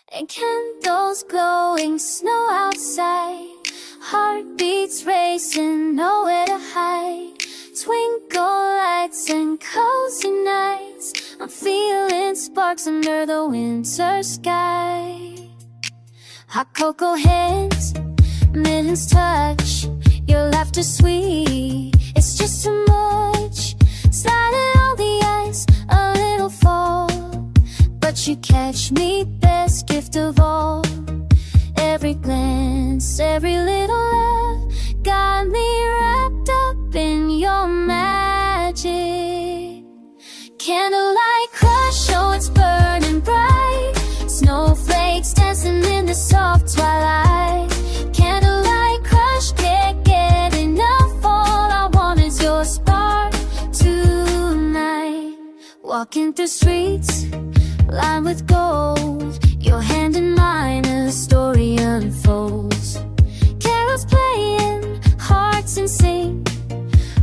and candles glowing, snow outside, heartbeats racing, nowhere to hide. Twinkle lights and cozy nights, I'm feeling sparks under the winter sky. Hot cocoa hands, mittens touch, your laughter sweet, it's just too much. Sliding on the ice, a little fall, but you catch me, best gift of all. Every glance, every little love, got me wrapped up in your magic. Candlelight crush, oh it's burning bright, snowflakes dancing in the soft twilight. Candlelight crush, can't get enough, all I want is your spark tonight. Walking through streets lined with gold, your hand in mine as the story unfolds. Carols playing, hearts in sync,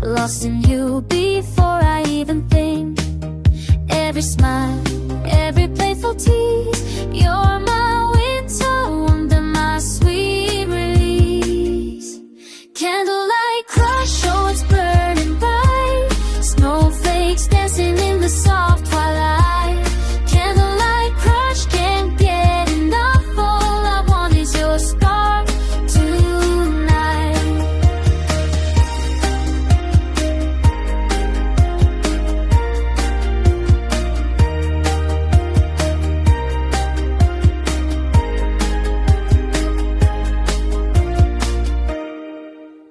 lost in you before I even think. Every smile, every playful tease, you're my winter wonder, my sweet release. Candlelight crush, oh it's burning bright, snowflakes dancing in the soft twilight. Candlelight crush, can't get enough, all I want is your spark tonight.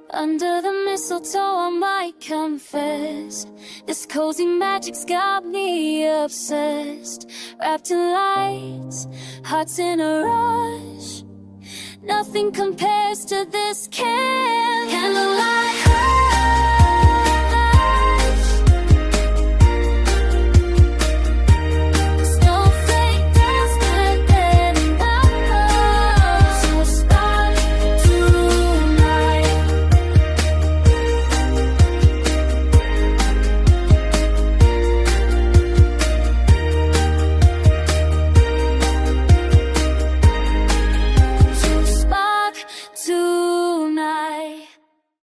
Under the mistletoe I might confess, this cozy magic's got me obsessed. Wrapped in lights, hearts in a rush, nothing compares to this candlelight.